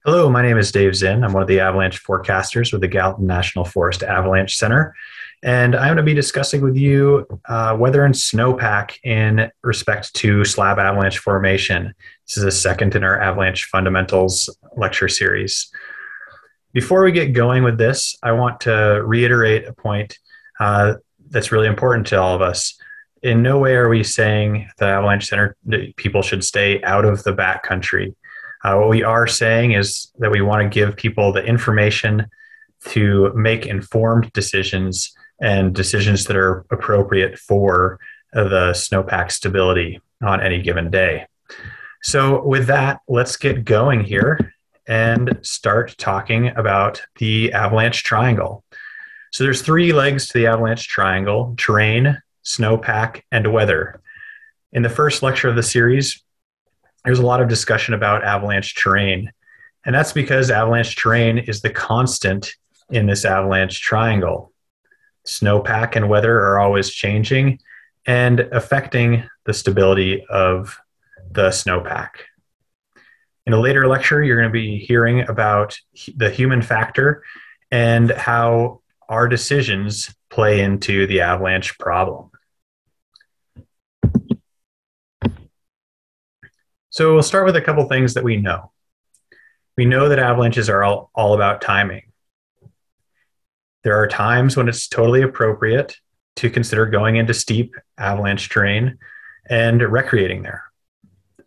Hello, my name is Dave Zinn. I'm one of the avalanche forecasters with the Gallatin National Forest Avalanche Center. And I'm going to be discussing with you weather and snowpack in respect to slab avalanche formation. This is a second in our Avalanche Fundamentals lecture series. Before we get going with this, I want to reiterate a point that's really important to all of us. In no way are we saying at the Avalanche Center that people should stay out of the backcountry. What we are saying is that we want to give people the information to make informed decisions and decisions that are appropriate for the snowpack stability on any given day. So with that, let's get going here and start talking about the avalanche triangle. So there's three legs to the avalanche triangle: terrain, snowpack, and weather. In the first lecture of the series, there's a lot of discussion about avalanche terrain. And that's because avalanche terrain is the constant in this avalanche triangle. Snowpack and weather are always changing and affecting the stability of the snowpack. In a later lecture, you're going to be hearing about the human factor and how our decisions play into the avalanche problem. So we'll start with a couple things that we know. We know that avalanches are all about timing. There are times when it's totally appropriate to consider going into steep avalanche terrain and recreating there.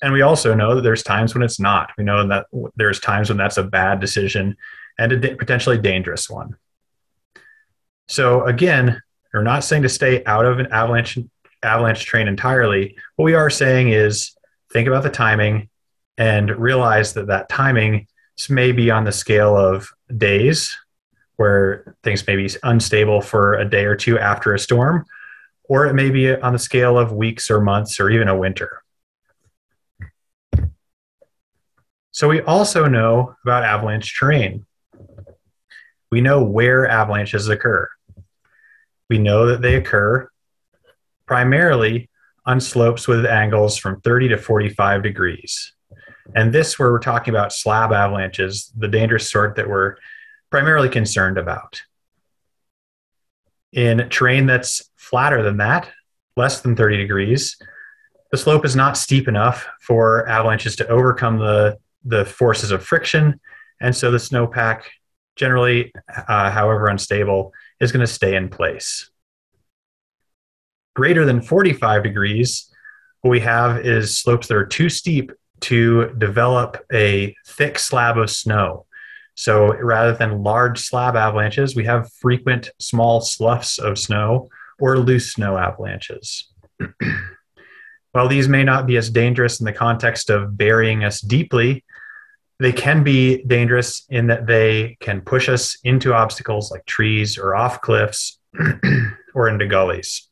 And we also know that there's times when it's not. We know that there's times when that's a bad decision and a potentially dangerous one. So again, we're not saying to stay out of an avalanche terrain entirely. What we are saying is think about the timing and realize that that timing may be on the scale of days, where things may be unstable for a day or two after a storm, or it may be on the scale of weeks or months or even a winter. So we also know about avalanche terrain. We know where avalanches occur. We know that they occur primarily on slopes with angles from 30 to 45 degrees. And this, where we're talking about slab avalanches, the dangerous sort that we're primarily concerned about. In terrain that's flatter than that, less than 30 degrees, the slope is not steep enough for avalanches to overcome the forces of friction. And so the snowpack, generally, however unstable, is going to stay in place. Greater than 45 degrees, what we have is slopes that are too steep to develop a thick slab of snow. So rather than large slab avalanches, we have frequent small sloughs of snow or loose snow avalanches. While these may not be as dangerous in the context of burying us deeply, they can be dangerous in that they can push us into obstacles like trees or off cliffs or into gullies.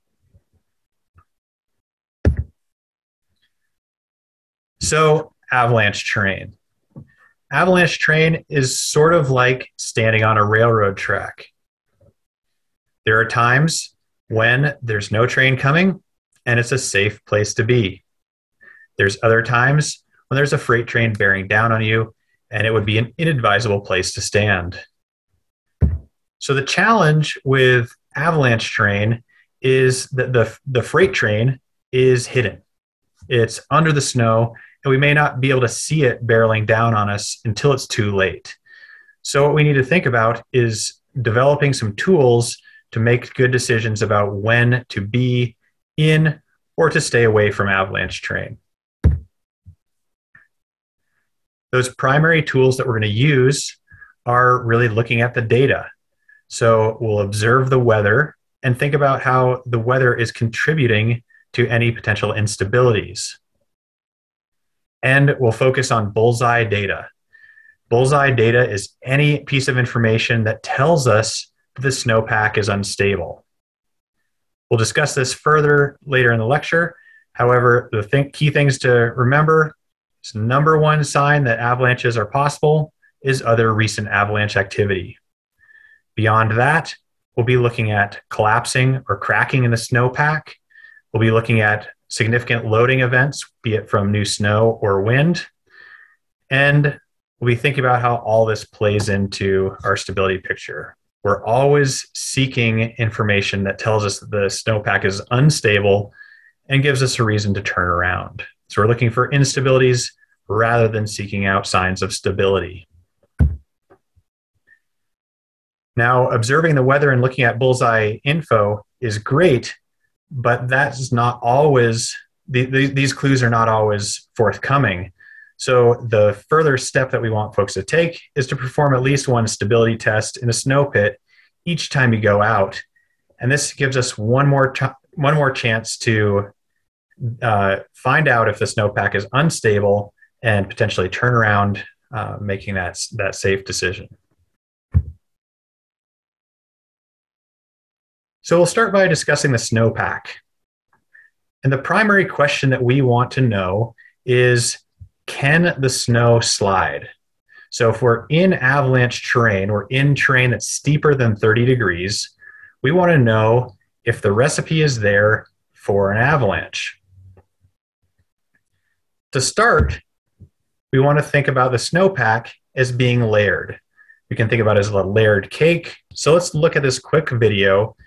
So, avalanche terrain. Avalanche terrain is sort of like standing on a railroad track. There are times when there's no train coming and it's a safe place to be. There's other times when there's a freight train bearing down on you and it would be an inadvisable place to stand. So the challenge with avalanche terrain is that the freight train is hidden. It's under the snow, and we may not be able to see it barreling down on us until it's too late. So what we need to think about is developing some tools to make good decisions about when to be in or to stay away from avalanche terrain. Those primary tools that we're going to use are really looking at the data. So we'll observe the weather and think about how the weather is contributing to any potential instabilities. And we'll focus on bullseye data. Bullseye data is any piece of information that tells us that the snowpack is unstable. We'll discuss this further later in the lecture. However, the key things to remember is number one sign that avalanches are possible is other recent avalanche activity. Beyond that, we'll be looking at collapsing or cracking in the snowpack. We'll be looking at significant loading events, be it from new snow or wind. And we'll be thinking about how all this plays into our stability picture. We're always seeking information that tells us that the snowpack is unstable and gives us a reason to turn around. So we're looking for instabilities rather than seeking out signs of stability. Now, observing the weather and looking at bullseye info is great, but that's not always, these clues are not always forthcoming. So the further step that we want folks to take is to perform at least one stability test in a snow pit each time you go out. And this gives us one more chance to find out if the snowpack is unstable and potentially turn around, making that safe decision. So we'll start by discussing the snowpack. And the primary question that we want to know is, can the snow slide? So if we're in avalanche terrain, we're in terrain that's steeper than 30 degrees, we want to know if the recipe is there for an avalanche. To start, we want to think about the snowpack as being layered. We can think about it as a layered cake. So let's look at this quick video.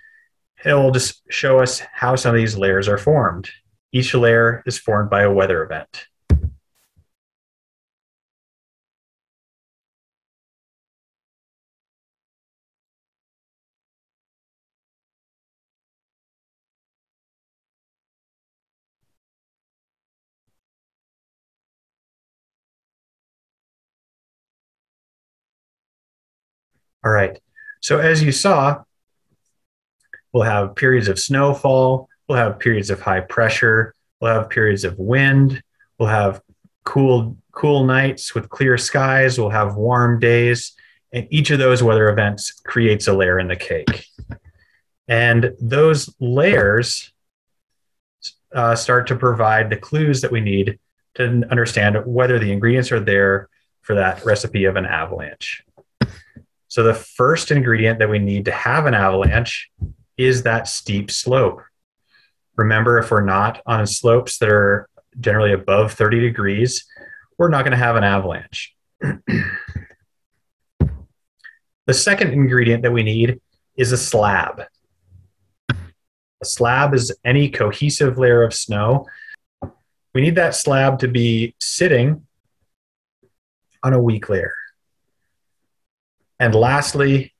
It will just show us how some of these layers are formed. Each layer is formed by a weather event. All right, so as you saw, we'll have periods of snowfall, we'll have periods of high pressure, we'll have periods of wind, we'll have cool nights with clear skies, we'll have warm days, and each of those weather events creates a layer in the cake. And those layers start to provide the clues that we need to understand whether the ingredients are there for that recipe of an avalanche. So the first ingredient that we need to have an avalanche is that steep slope. Remember, if we're not on slopes that are generally above 30 degrees, we're not going to have an avalanche. The second ingredient that we need is a slab. A slab is any cohesive layer of snow. We need that slab to be sitting on a weak layer. And lastly,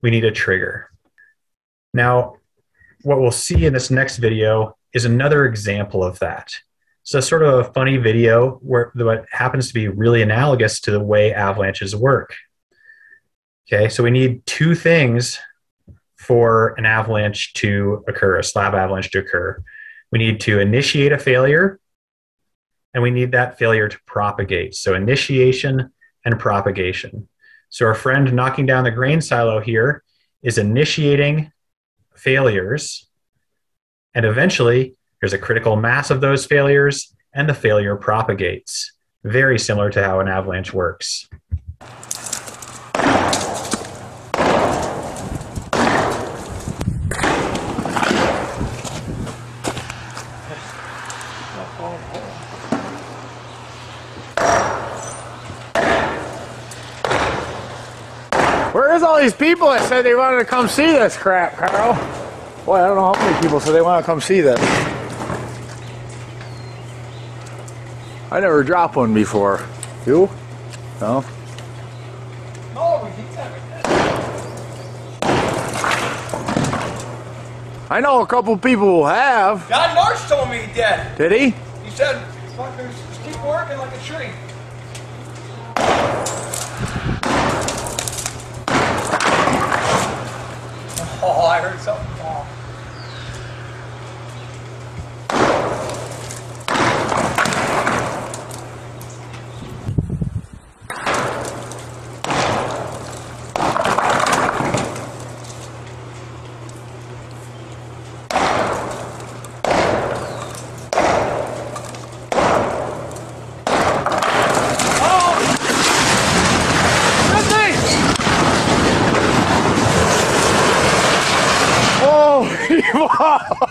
we need a trigger. Now, what we'll see in this next video is another example of that. So sort of a funny video where what happens to be really analogous to the way avalanches work. Okay, so we need two things for an avalanche to occur, a slab avalanche to occur. We need to initiate a failure, and we need that failure to propagate. So initiation and propagation. So our friend knocking down the grain silo here is initiating failures, and eventually there's a critical mass of those failures, and the failure propagates. Very similar to how an avalanche works. Where's all these people that said they wanted to come see this crap, Carl? Boy, I don't know how many people said they want to come see this. I never dropped one before. You? No? No, we did that. I know a couple people who have. John Marsh told me he did. Did he? He said, "Fuckers, just keep working like a tree." Oh, I heard something fall.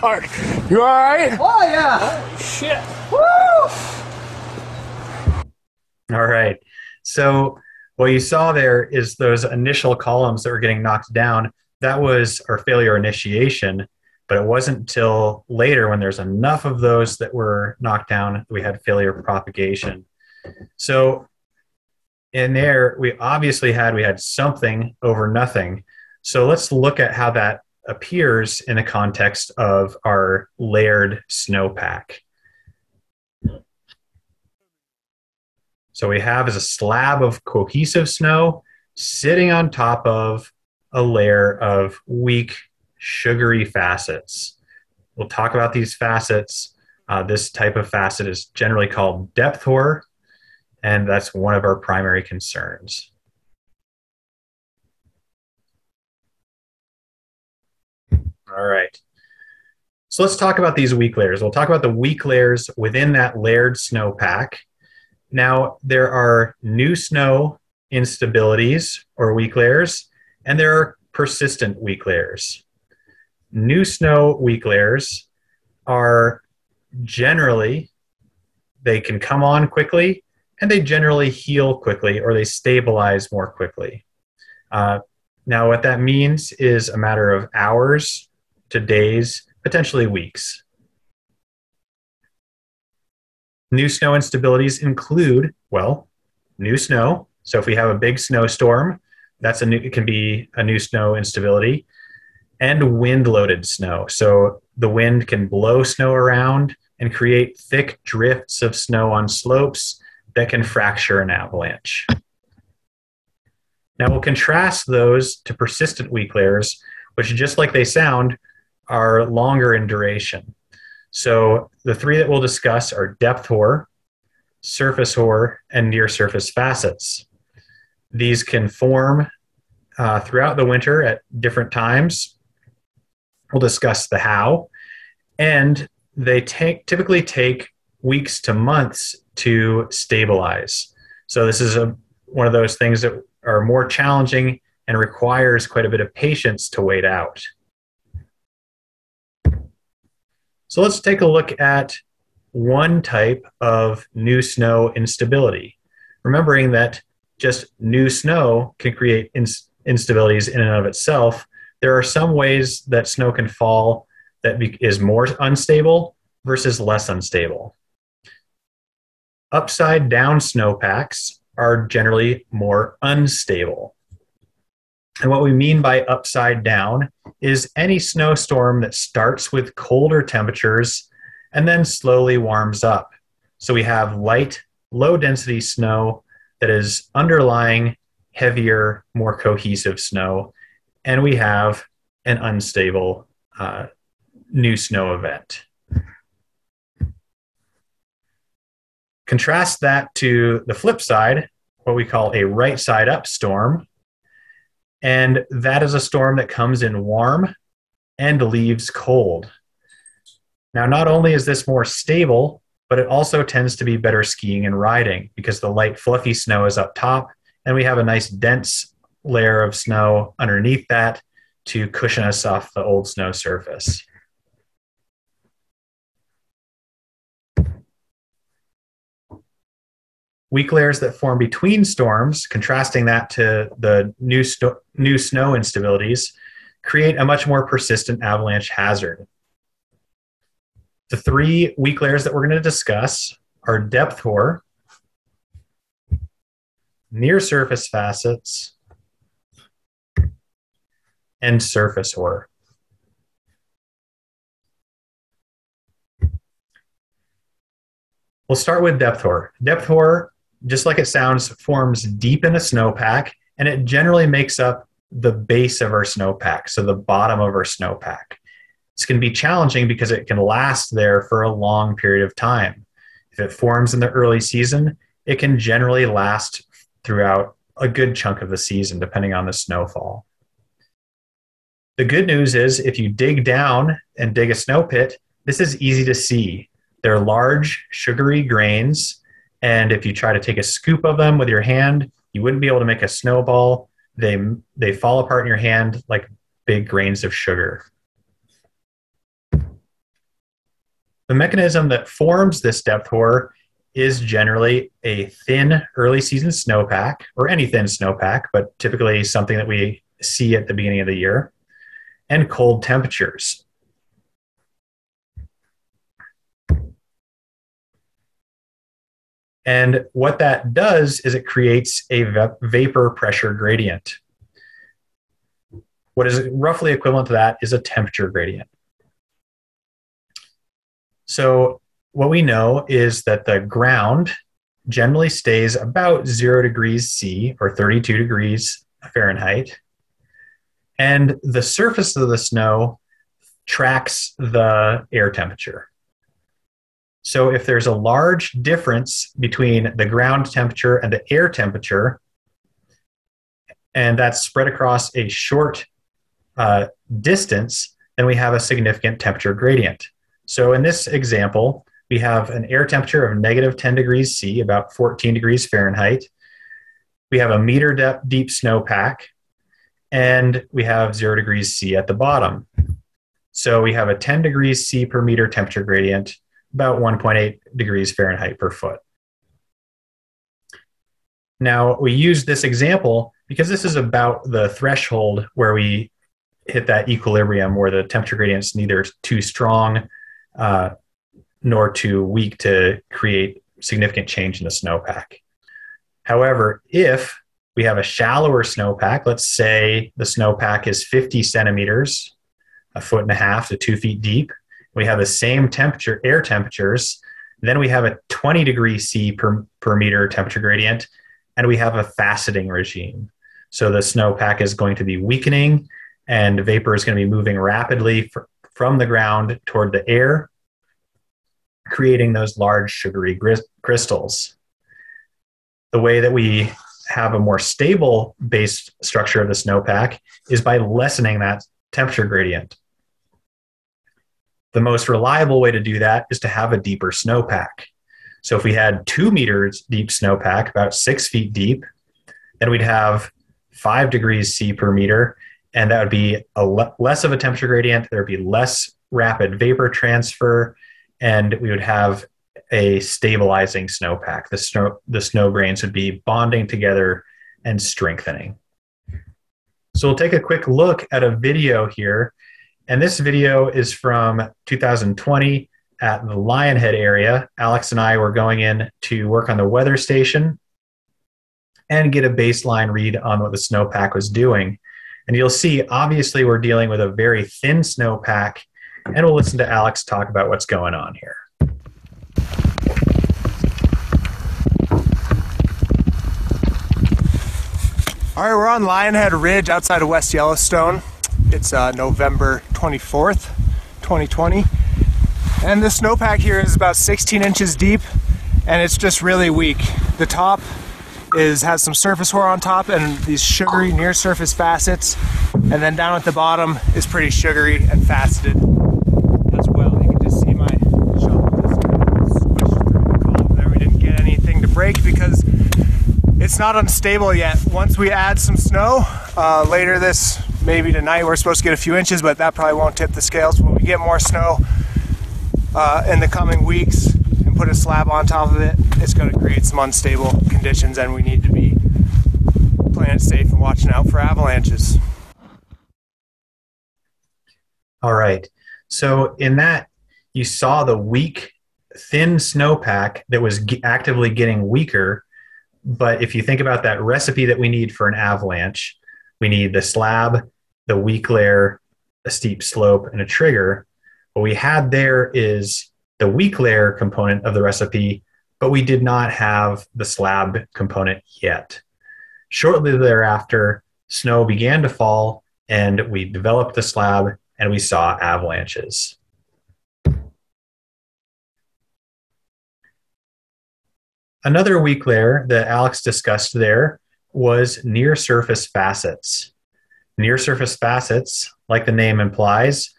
Fuck! You alright? Oh, yeah. Holy shit. Woo! All right. So What you saw there is those initial columns that were getting knocked down. That was our failure initiation, but it wasn't until later when there's enough of those that were knocked down that we had failure propagation. So in there, we had something over nothing. So let's look at how that appears in the context of our layered snowpack. So we have is a slab of cohesive snow sitting on top of a layer of weak, sugary facets. We'll talk about these facets. This type of facet is generally called depth HOAR, and that's one of our primary concerns. All right. So let's talk about these weak layers. We'll talk about the weak layers within that layered snowpack. Now, there are new snow instabilities or weak layers, and there are persistent weak layers. New snow weak layers are generally, they can come on quickly, and they generally heal quickly, or they stabilize more quickly. Now, what that means is a matter of hours to days, potentially weeks. New snow instabilities include, well, new snow. So if we have a big snowstorm, it can be a new snow instability, and wind-loaded snow. So the wind can blow snow around and create thick drifts of snow on slopes that can fracture an avalanche. Now we'll contrast those to persistent weak layers, which just like they sound, are longer in duration. So the three that we'll discuss are depth HOAR, surface HOAR, and near surface facets. These can form throughout the winter at different times. We'll discuss the how, and they typically take weeks to months to stabilize. So this is one of those things that are more challenging and requires quite a bit of patience to wait out. So let's take a look at one type of new snow instability, remembering that just new snow can create instabilities in and of itself. There are some ways that snow can fall that is more unstable versus less unstable. Upside down snowpacks are generally more unstable. And what we mean by upside down is any snowstorm that starts with colder temperatures and then slowly warms up. So we have light, low density snow that is underlying heavier, more cohesive snow, and we have an unstable new snow event. Contrast that to the flip side, what we call a right side up storm. And that is a storm that comes in warm and leaves cold. Now, not only is this more stable, but it also tends to be better skiing and riding because the light, fluffy snow is up top, and we have a nice dense layer of snow underneath that to cushion us off the old snow surface. Weak layers that form between storms, contrasting that to the new snow instabilities, create a much more persistent avalanche hazard. The three weak layers that we're going to discuss are depth HOAR, near surface facets, and surface HOAR. We'll start with depth HOAR. Depth HOAR, just like it sounds, forms deep in a snowpack, and it generally makes up the base of our snowpack, so the bottom of our snowpack. This can be challenging because it can last there for a long period of time. If it forms in the early season, it can generally last throughout a good chunk of the season, depending on the snowfall. The good news is if you dig down and dig a snow pit, this is easy to see. They're large, sugary grains, and if you try to take a scoop of them with your hand, you wouldn't be able to make a snowball. They fall apart in your hand like big grains of sugar. The mechanism that forms this depth HOAR is generally a thin early season snowpack, or any thin snowpack, but typically something that we see at the beginning of the year, and cold temperatures. And what that does is it creates a vapor pressure gradient. What is roughly equivalent to that is a temperature gradient. So what we know is that the ground generally stays about 0 degrees C or 32 degrees Fahrenheit. And the surface of the snow tracks the air temperature. So if there's a large difference between the ground temperature and the air temperature, and that's spread across a short distance, then we have a significant temperature gradient. So in this example, we have an air temperature of negative 10 degrees C, about 14 degrees Fahrenheit. We have a meter deep snowpack, and we have 0 degrees C at the bottom. So we have a 10 degrees C per meter temperature gradient, about 1.8 degrees Fahrenheit per foot. Now, we use this example because this is about the threshold where we hit that equilibrium where the temperature gradient is neither too strong nor too weak to create significant change in the snowpack. However, if we have a shallower snowpack, let's say the snowpack is 50 centimeters, 1.5 to 2 feet deep, we have the same temperature, air temperatures, then we have a 20 degrees C per meter temperature gradient, and we have a faceting regime. So the snowpack is going to be weakening, and vapor is going to be moving rapidly from the ground toward the air, creating those large sugary crystals. The way that we have a more stable base structure of the snowpack is by lessening that temperature gradient. The most reliable way to do that is to have a deeper snowpack. So if we had 2 meters deep snowpack, about 6 feet deep, then we'd have 5 degrees C per meter, and that would be less of a temperature gradient. There would be less rapid vapor transfer, and we would have a stabilizing snowpack. The snow grains would be bonding together and strengthening. So we'll take a quick look at a video here. And this video is from 2020 at the Lionhead area. Alex and I were going in to work on the weather station and get a baseline read on what the snowpack was doing. And you'll see, obviously, we're dealing with a very thin snowpack, and we'll listen to Alex talk about what's going on here. All right, we're on Lionhead Ridge outside of West Yellowstone. It's November 24th, 2020. And the snowpack here is about 16 inches deep, and it's just really weak. The top has some surface HOAR on top and these sugary near surface facets, and then down at the bottom is pretty sugary and faceted as well. You can just see my shovel just squished through the column there. We didn't get anything to break because it's not unstable yet. Once we add some snow later maybe tonight, we're supposed to get a few inches, but that probably won't tip the scales. When we get more snow in the coming weeks and put a slab on top of it, it's going to create some unstable conditions, and we need to be playing it safe and watching out for avalanches. All right. So in that, you saw the weak, thin snowpack that was actively getting weaker. But if you think about that recipe that we need for an avalanche, we need the slab, the weak layer, a steep slope, and a trigger. What we had there is the weak layer component of the recipe, but we did not have the slab component yet. Shortly thereafter, snow began to fall, and we developed the slab, and we saw avalanches. Another weak layer that Alex discussed there was near surface facets. Near surface facets, like the name implies,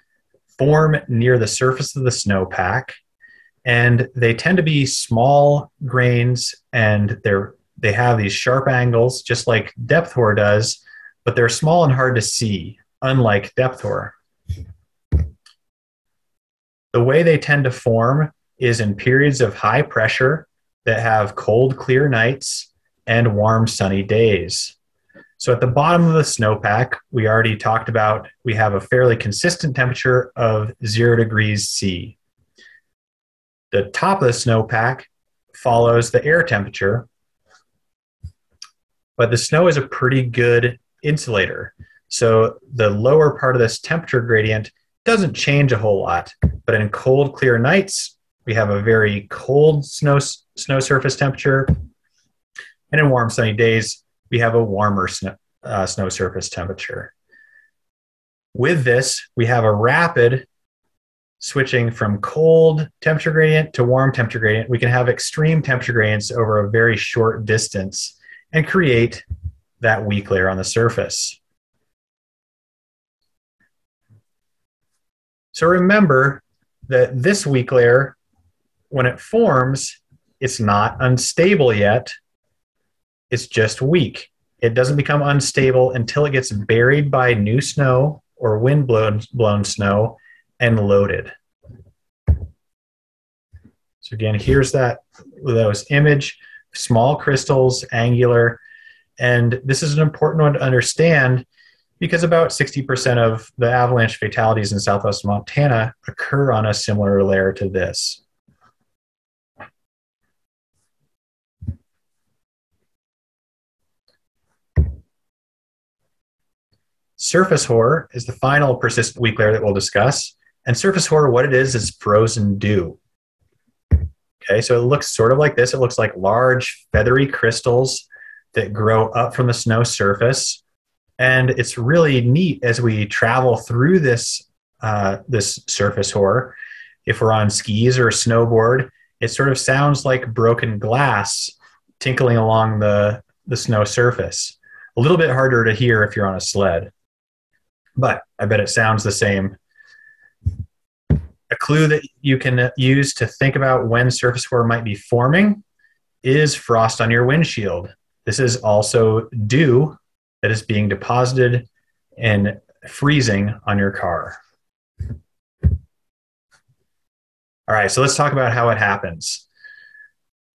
form near the surface of the snowpack, and they tend to be small grains, and they have these sharp angles, just like depth HOAR does, but they're small and hard to see, unlike depth HOAR. The way they tend to form is in periods of high pressure that have cold, clear nights and warm, sunny days. So at the bottom of the snowpack, we already talked about, we have a fairly consistent temperature of 0 degrees C. The top of the snowpack follows the air temperature, but the snow is a pretty good insulator. So the lower part of this temperature gradient doesn't change a whole lot, but in cold, clear nights, we have a very cold snow surface temperature, and in warm, sunny days, we have a warmer snow surface temperature. With this, we have a rapid switching from cold temperature gradient to warm temperature gradient. We can have extreme temperature gradients over a very short distance and create that weak layer on the surface. So remember that this weak layer, when it forms, it's not unstable yet. It's just weak. It doesn't become unstable until it gets buried by new snow or wind-blown snow and loaded. So again, here's those image, small crystals, angular, and this is an important one to understand because about 60% of the avalanche fatalities in southwest Montana occur on a similar layer to this. Surface HOAR is the final persistent weak layer that we'll discuss. And surface HOAR, what it is frozen dew. Okay, so it looks sort of like this. It looks like large feathery crystals that grow up from the snow surface. And it's really neat as we travel through this surface HOAR. If we're on skis or a snowboard, it sort of sounds like broken glass tinkling along the snow surface. A little bit harder to hear if you're on a sled, but I bet it sounds the same. A clue that you can use to think about when surface HOAR might be forming is frost on your windshield. This is also dew that is being deposited and freezing on your car. All right, so let's talk about how it happens.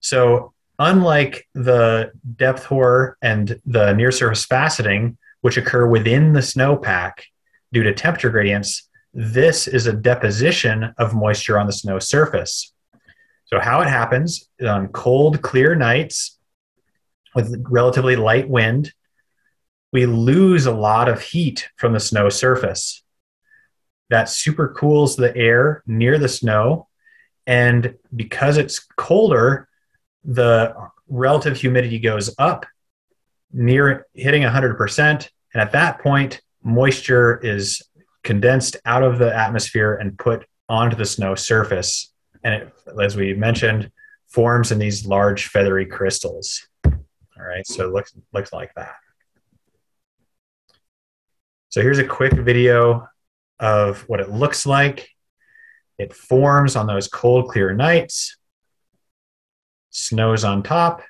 So unlike the depth HOAR and the near surface faceting, which occur within the snowpack due to temperature gradients, this is a deposition of moisture on the snow surface. So how it happens is on cold, clear nights with relatively light wind, we lose a lot of heat from the snow surface. That super cools the air near the snow, and because it's colder, the relative humidity goes up near hitting 100%, and at that point, moisture is condensed out of the atmosphere and put onto the snow surface. And it, as we mentioned, forms in these large feathery crystals. All right, so it looks like that. So here's a quick video of what it looks like. It forms on those cold, clear nights. Snow's on top.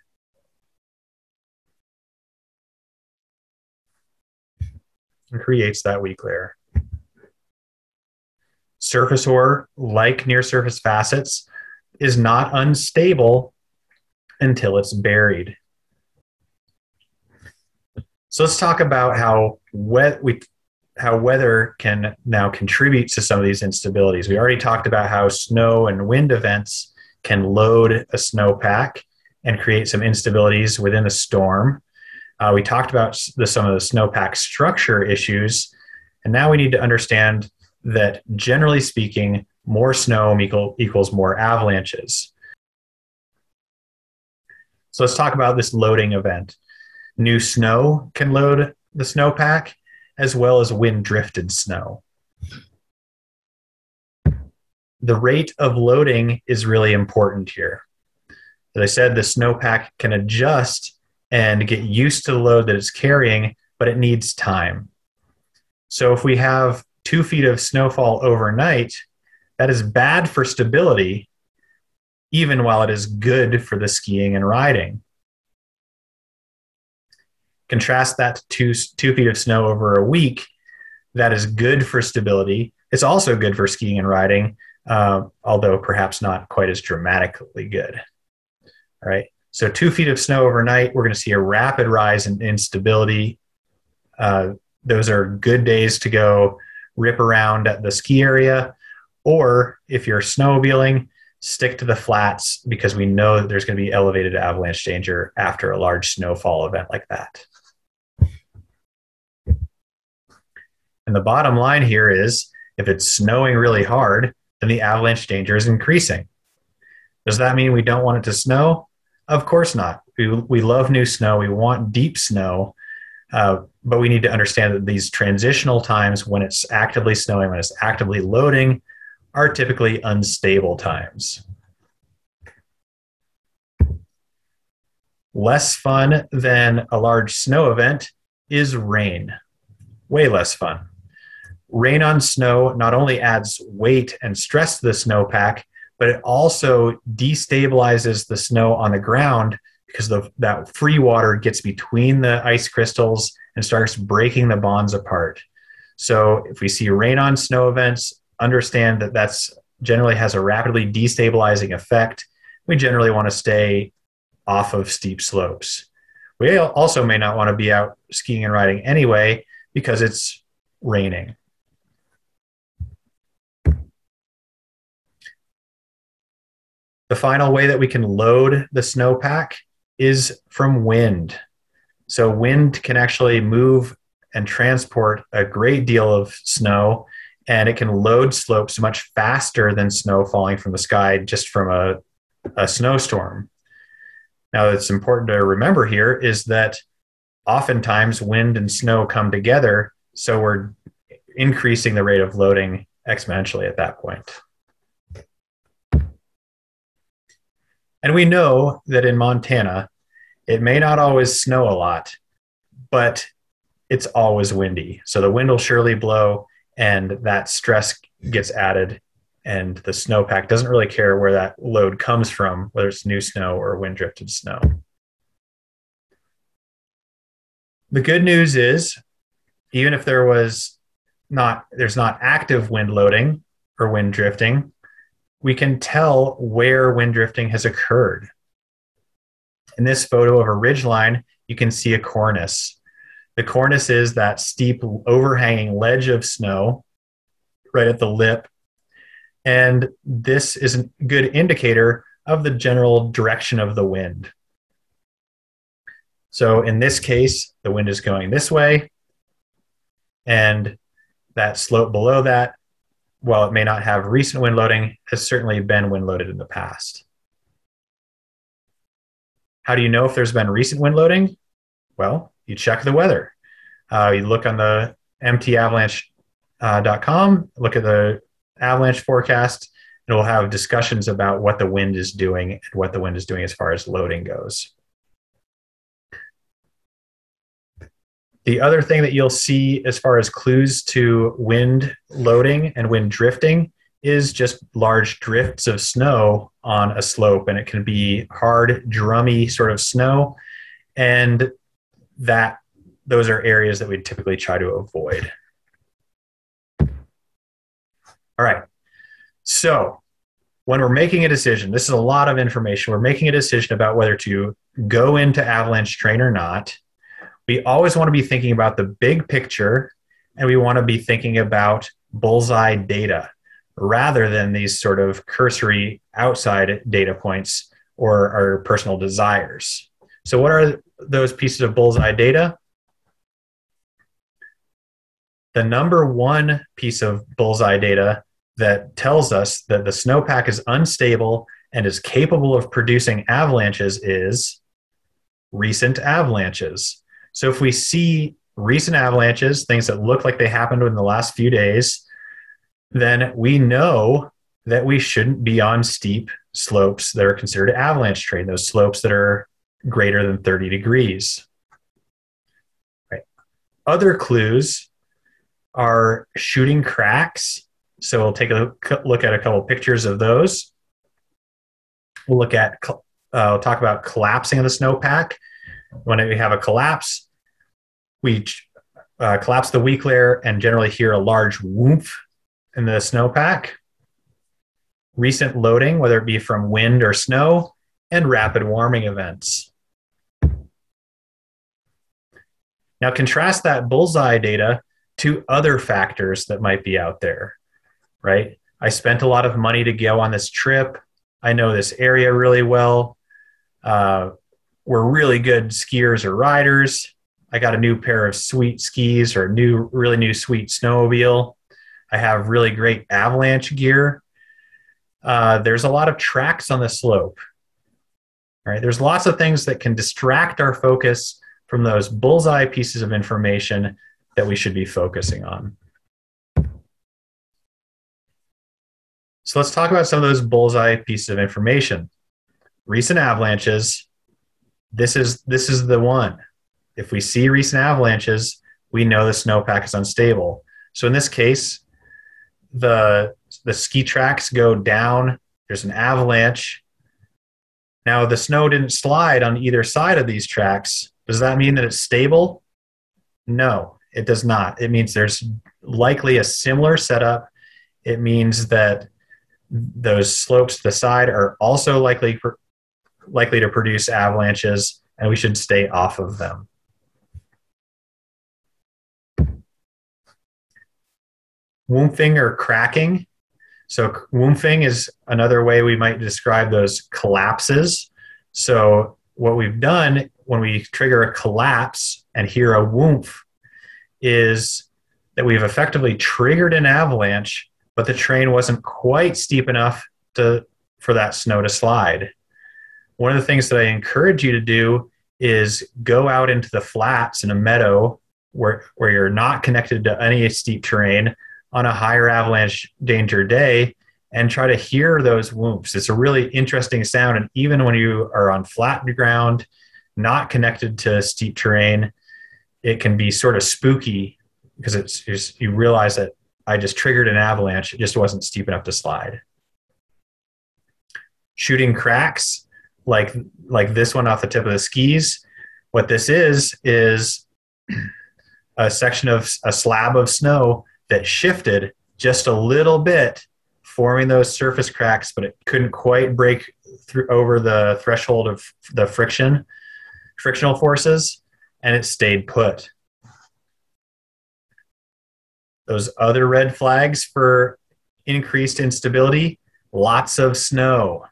And creates that weak layer. Surface HOAR, like near surface facets, is not unstable until it's buried. So let's talk about how weather can now contribute to some of these instabilities. We already talked about how snow and wind events can load a snowpack and create some instabilities within a storm. We talked about some of the snowpack structure issues, and now we need to understand that generally speaking, more snow equals more avalanches. So let's talk about this loading event. New snow can load the snowpack, as well as wind-drifted snow. The rate of loading is really important here. As I said, the snowpack can adjust and get used to the load that it's carrying, but it needs time. So if we have 2 feet of snowfall overnight, that is bad for stability, even while it is good for the skiing and riding. Contrast that to 2 feet of snow over a week. That is good for stability. It's also good for skiing and riding, although perhaps not quite as dramatically good. All right. So 2 feet of snow overnight, we're going to see a rapid rise in instability. Those are good days to go rip around at the ski area. Or if you're snowmobiling, stick to the flats because we know that there's going to be elevated avalanche danger after a large snowfall event like that. And the bottom line here is if it's snowing really hard, then the avalanche danger is increasing. Does that mean we don't want it to snow? Of course not. We love new snow. We want deep snow. But we need to understand that these transitional times when it's actively snowing, when it's actively loading, are typically unstable times. Less fun than a large snow event is rain. Way less fun. Rain on snow not only adds weight and stress to the snowpack, but it also destabilizes the snow on the ground because that free water gets between the ice crystals and starts breaking the bonds apart. So if we see rain on snow events, understand that that's generally has a rapidly destabilizing effect. We generally want to stay off of steep slopes. We also may not want to be out skiing and riding anyway because it's raining. The final way that we can load the snowpack is from wind. So wind can actually move and transport a great deal of snow, and it can load slopes much faster than snow falling from the sky just from a snowstorm. Now, it's important to remember here is that oftentimes wind and snow come together, so we're increasing the rate of loading exponentially at that point. And we know that in Montana, it may not always snow a lot, but it's always windy. So the wind will surely blow and that stress gets added, and the snowpack doesn't really care where that load comes from, whether it's new snow or wind drifted snow. The good news is, even if there's not active wind loading or wind drifting, we can tell where wind drifting has occurred. In this photo of a ridgeline, you can see a cornice. The cornice is that steep overhanging ledge of snow right at the lip. And this is a good indicator of the general direction of the wind. So in this case, the wind is going this way, and that slope below that, while it may not have recent wind loading, has certainly been wind loaded in the past. How do you know if there's been recent wind loading? Well, you check the weather. You look on the mtavalanche.com, look at the avalanche forecast, and we'll have discussions about what the wind is doing and what the wind is doing as far as loading goes. The other thing that you'll see as far as clues to wind loading and wind drifting is just large drifts of snow on a slope, and it can be hard, drummy sort of snow, and those are areas that we typically try to avoid. All right, so when we're making a decision, this is a lot of information. We're making a decision about whether to go into avalanche terrain or not. We always want to be thinking about the big picture, and we want to be thinking about bullseye data rather than these sort of cursory outside data points or our personal desires. So what are those pieces of bullseye data? The number one piece of bullseye data that tells us that the snowpack is unstable and is capable of producing avalanches is recent avalanches. So if we see recent avalanches, things that look like they happened in the last few days, then we know that we shouldn't be on steep slopes that are considered avalanche terrain, those slopes that are greater than 30 degrees. Right. Other clues are shooting cracks. So we'll take a look at a couple of pictures of those. We'll talk about collapsing of the snowpack. When we have a collapse, we collapse the weak layer and generally hear a large whoomp in the snowpack. Recent loading, whether it be from wind or snow, and rapid warming events. Now contrast that bullseye data to other factors that might be out there, right? I spent a lot of money to go on this trip. I know this area really well. We're really good skiers or riders. I got a new pair of sweet skis or really new sweet snowmobile. I have really great avalanche gear. There's a lot of tracks on the slope. Right? There's lots of things that can distract our focus from those bullseye pieces of information that we should be focusing on. So let's talk about some of those bullseye pieces of information. Recent avalanches, this is the one. If we see recent avalanches, we know the snowpack is unstable. So in this case, the ski tracks go down, there's an avalanche. Now the snow didn't slide on either side of these tracks. Does that mean that it's stable? No, it does not. It means there's likely a similar setup. It means that those slopes to the side are also likely to produce avalanches, and we should stay off of them. Womping or cracking. So womping is another way we might describe those collapses. So what we've done when we trigger a collapse and hear a whoomph is that we've effectively triggered an avalanche, but the terrain wasn't quite steep enough for that snow to slide. One of the things that I encourage you to do is go out into the flats in a meadow where you're not connected to any steep terrain on a higher avalanche danger day and try to hear those whoomps. It's a really interesting sound. And even when you are on flat ground, not connected to steep terrain, it can be sort of spooky because you realize that I just triggered an avalanche. It just wasn't steep enough to slide. Shooting cracks like this one off the tip of the skis. What this is a section of a slab of snow that shifted just a little bit, forming those surface cracks, but it couldn't quite break through over the threshold of the frictional forces, and it stayed put. Those other red flags for increased instability, lots of snow.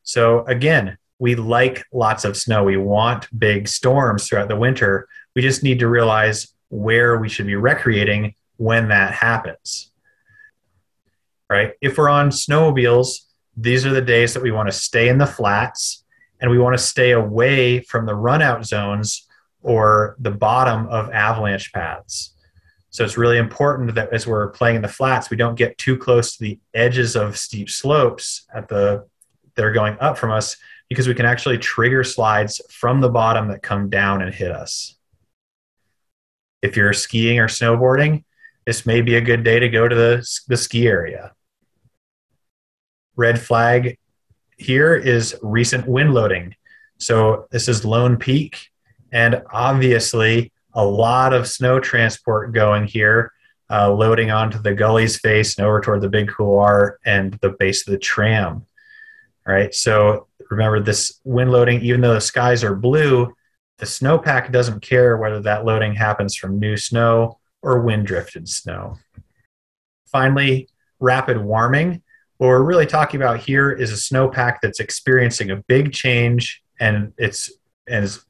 So again, we like lots of snow. We want big storms throughout the winter. We just need to realize where we should be recreating when that happens, right? If we're on snowmobiles, these are the days that we want to stay in the flats and we want to stay away from the run-out zones or the bottom of avalanche paths. So it's really important that as we're playing in the flats, we don't get too close to the edges of steep slopes that are going up from us, because we can actually trigger slides from the bottom that come down and hit us. If you're skiing or snowboarding, this may be a good day to go to the ski area. Red flag here is recent wind loading. So this is Lone Peak, and obviously a lot of snow transport going here, loading onto the gully's face and over toward the big couloir and the base of the tram. All right, so remember this wind loading, even though the skies are blue, the snowpack doesn't care whether that loading happens from new snow or wind-drifted snow. Finally, rapid warming. What we're really talking about here is a snowpack that's experiencing a big change and it's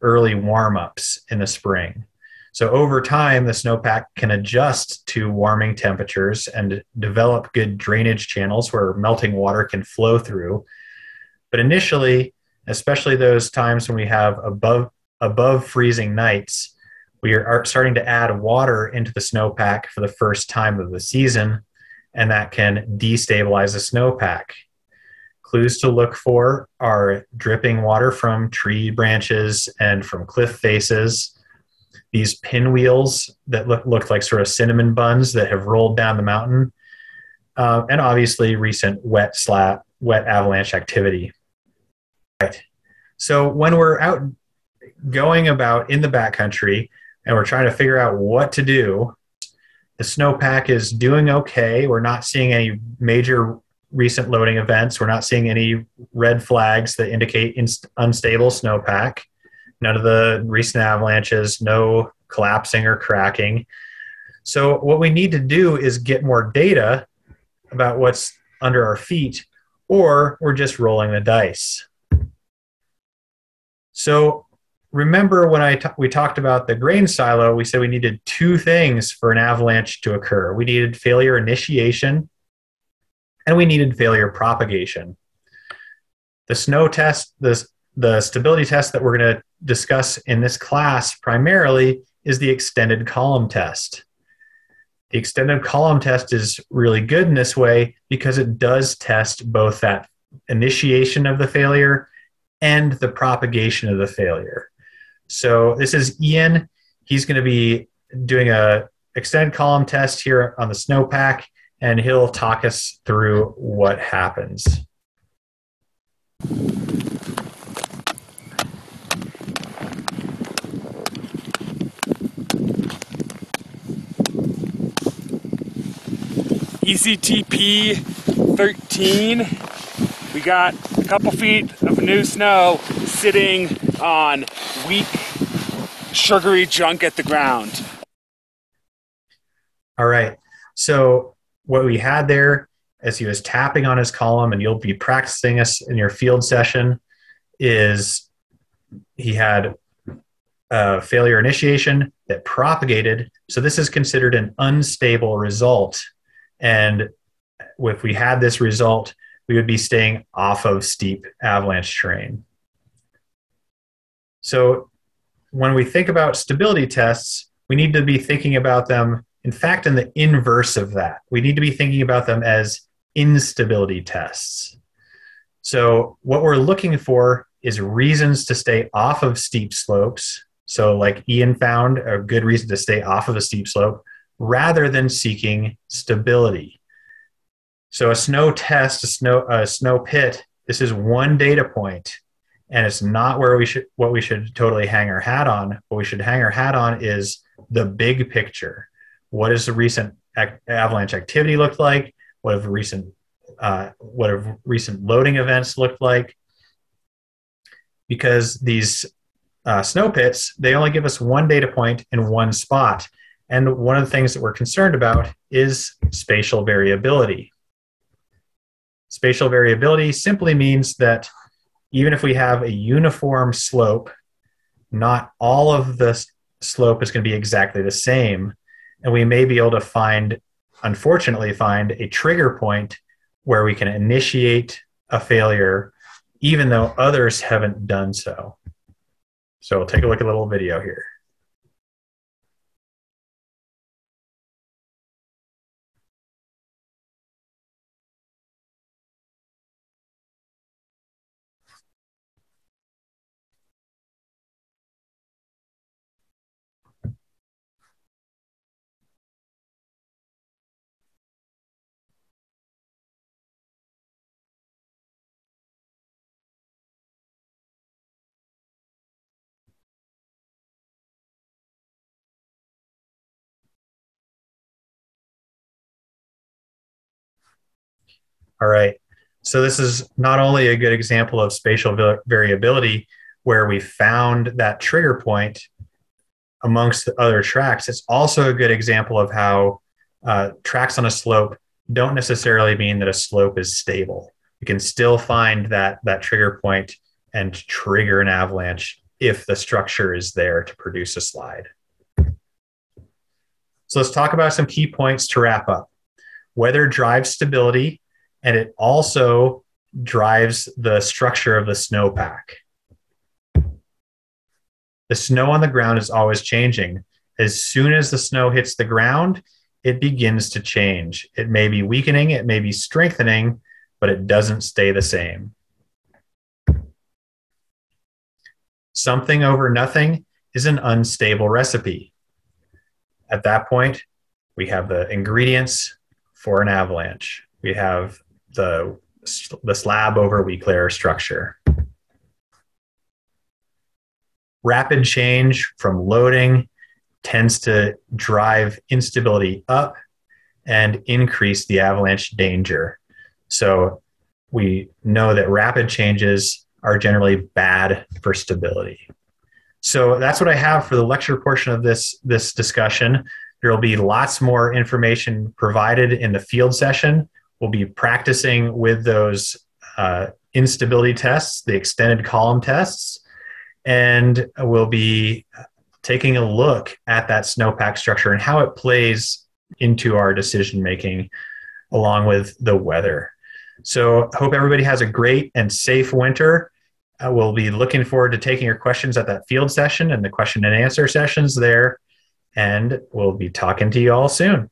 early warm-ups in the spring. So over time, the snowpack can adjust to warming temperatures and develop good drainage channels where melting water can flow through. But initially, especially those times when we have above freezing nights, we are starting to add water into the snowpack for the first time of the season, and that can destabilize the snowpack. Clues to look for are dripping water from tree branches and from cliff faces, these pinwheels that look like sort of cinnamon buns that have rolled down the mountain, and obviously recent wet avalanche activity. Right. So when we're out going about in the backcountry and we're trying to figure out what to do, the snowpack is doing okay. We're not seeing any major recent loading events. We're not seeing any red flags that indicate unstable snowpack. None of the recent avalanches, no collapsing or cracking. So what we need to do is get more data about what's under our feet, or we're just rolling the dice. So remember when we talked about the grain silo, we said we needed two things for an avalanche to occur. We needed failure initiation, and we needed failure propagation. The snow test, the stability test that we're going to discuss in this class primarily is the extended column test. The extended column test is really good in this way because it does test both that initiation of the failure and the propagation of the failure. So this is Ian. He's going to be doing a extended column test here on the snowpack, and he'll talk us through what happens. ECTP 13. We got a couple feet of new snow sitting on weak, sugary junk at the ground. All right. So what we had there as he was tapping on his column, and you'll be practicing this in your field session, is he had failure initiation that propagated. So this is considered an unstable result. And if we had this result, we would be staying off of steep avalanche terrain. So when we think about stability tests, we need to be thinking about them, in fact, in the inverse of that. We need to be thinking about them as instability tests. So what we're looking for is reasons to stay off of steep slopes. So like Ian found a good reason to stay off of a steep slope, rather than seeking stability. So a snow test, a snow pit, this is one data point, and it's not where what we should totally hang our hat on. What we should hang our hat on is the big picture. What does the recent avalanche activity look like? What have recent loading events looked like? Because these snow pits, they only give us one data point in one spot. And one of the things that we're concerned about is spatial variability. Spatial variability simply means that even if we have a uniform slope, not all of the slope is going to be exactly the same. And we may be able to unfortunately find a trigger point where we can initiate a failure, even though others haven't done so. So we'll take a look at a little video here. All right. So this is not only a good example of spatial variability where we found that trigger point amongst the other tracks, it's also a good example of how tracks on a slope don't necessarily mean that a slope is stable. You can still find that trigger point and trigger an avalanche if the structure is there to produce a slide. So let's talk about some key points to wrap up. Weather drives stability, and it also drives the structure of the snowpack. The snow on the ground is always changing. As soon as the snow hits the ground, it begins to change. It may be weakening, it may be strengthening, but it doesn't stay the same. Something over nothing is an unstable recipe. At that point, we have the ingredients for an avalanche. We have the slab over weak layer structure. Rapid change from loading tends to drive instability up and increase the avalanche danger. So we know that rapid changes are generally bad for stability. So that's what I have for the lecture portion of this discussion. There will be lots more information provided in the field session. We'll be practicing with those instability tests, the extended column tests, and we'll be taking a look at that snowpack structure and how it plays into our decision making along with the weather. So I hope everybody has a great and safe winter. We'll be looking forward to taking your questions at that field session and the question and answer sessions there. And we'll be talking to you all soon.